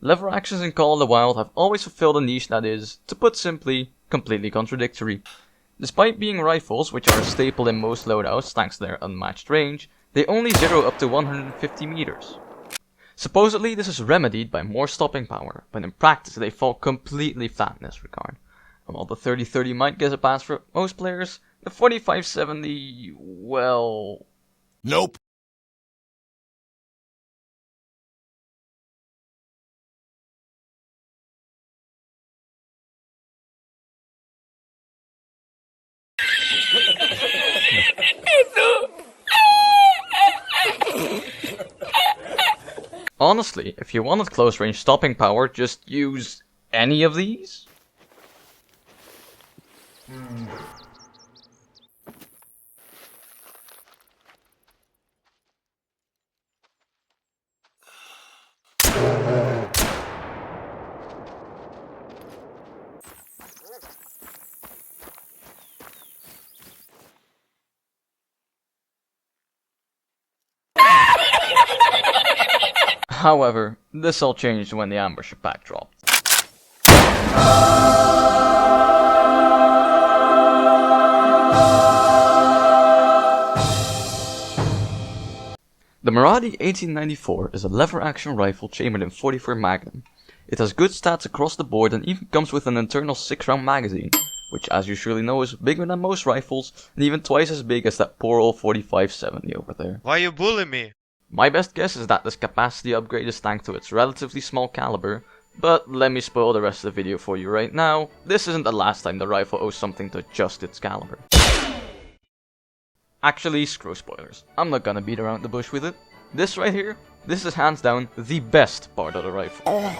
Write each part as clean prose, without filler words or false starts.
Lever actions in Call of the Wild have always fulfilled a niche that is, to put simply, completely contradictory. Despite being rifles, which are a staple in most loadouts thanks to their unmatched range, they only zero up to 150 meters. Supposedly this is remedied by more stopping power, but in practice they fall completely flat in this regard. And while the 30-30 might get a pass for most players, the 45-70, well... Nope. Honestly, if you wanted close range stopping power, just use any of these? However, this all changed when the ambusher pack dropped. The Moradi 1894 is a lever-action rifle chambered in .44 Magnum. It has good stats across the board and even comes with an internal 6-round magazine, which as you surely know is bigger than most rifles and even twice as big as that poor old 45-70 over there. Why you bully me? My best guess is that this capacity upgrade is thanks to its relatively small caliber, but let me spoil the rest of the video for you right now. This isn't the last time the rifle owes something to just its caliber. Actually, screw spoilers. I'm not gonna beat around the bush with it. This right here, this is hands down the best part of the rifle.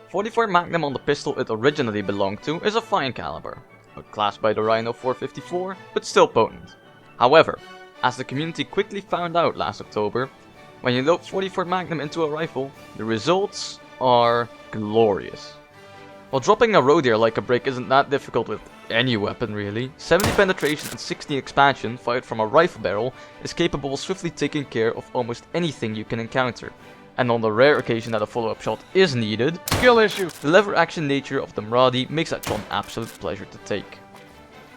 44 Magnum on the pistol it originally belonged to is a fine caliber, outclassed by the Rhino 454, but still potent. However, as the community quickly found out last October, when you load 44 Magnum into a rifle, the results are glorious. While dropping a roe deer like a brick isn't that difficult with any weapon really, 70 penetration and 16 expansion fired from a rifle barrel is capable of swiftly taking care of almost anything you can encounter. And on the rare occasion that a follow-up shot is needed, skill issue, the lever action nature of the Moradi makes that shot an absolute pleasure to take.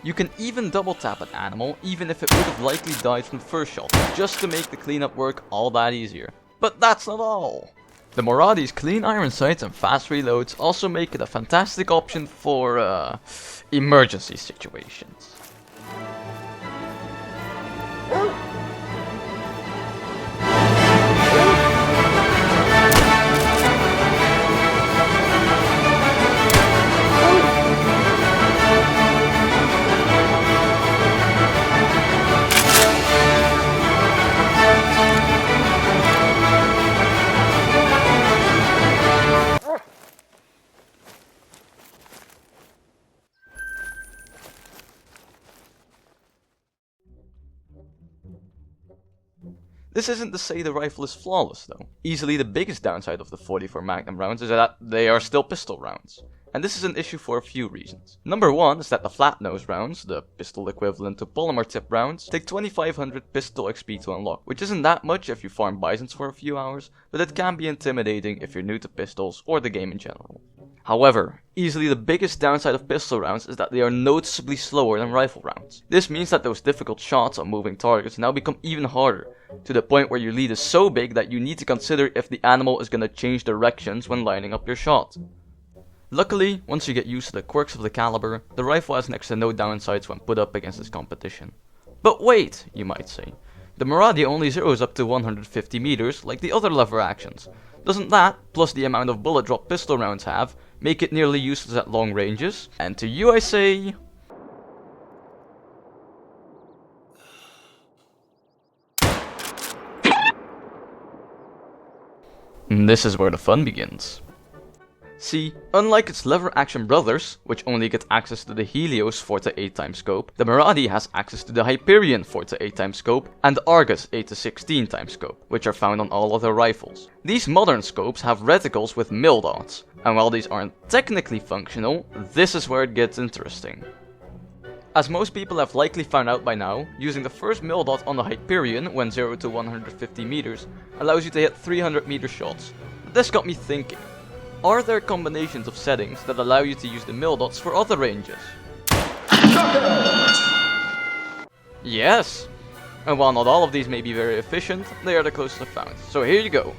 You can even double tap an animal even if it would have likely died from the first shot, just to make the cleanup work all that easier. But that's not all! The Moradi's clean iron sights and fast reloads also make it a fantastic option for, emergency situations. This isn't to say the rifle is flawless though. Easily the biggest downside of the 44 Magnum rounds is that they are still pistol rounds. And this is an issue for a few reasons. Number one is that the flat nose rounds, the pistol equivalent to polymer tip rounds, take 2500 pistol XP to unlock, which isn't that much if you farm bisons for a few hours, but it can be intimidating if you're new to pistols or the game in general. However, easily the biggest downside of pistol rounds is that they are noticeably slower than rifle rounds. This means that those difficult shots on moving targets now become even harder, to the point where your lead is so big that you need to consider if the animal is gonna change directions when lining up your shot. Luckily, once you get used to the quirks of the caliber, the rifle has next to no downsides when put up against its competition. But wait, you might say. The Moradi only zeroes up to 150 meters like the other lever actions. Doesn't that, plus the amount of bullet drop pistol rounds have, make it nearly useless at long ranges? And to you I say... this is where the fun begins. See, unlike its lever action brothers, which only get access to the Helios 4-8x scope, the Moradi has access to the Hyperion 4-8x scope and the Argus 8-16x scope, which are found on all other rifles. These modern scopes have reticles with mil dots, and while these aren't technically functional, this is where it gets interesting. As most people have likely found out by now, using the first mil dot on the Hyperion when 0 to 150 meters allows you to hit 300 meter shots. This got me thinking. Are there combinations of settings that allow you to use the mill dots for other ranges? Yes! And while not all of these may be very efficient, they are the closest I've found. So here you go.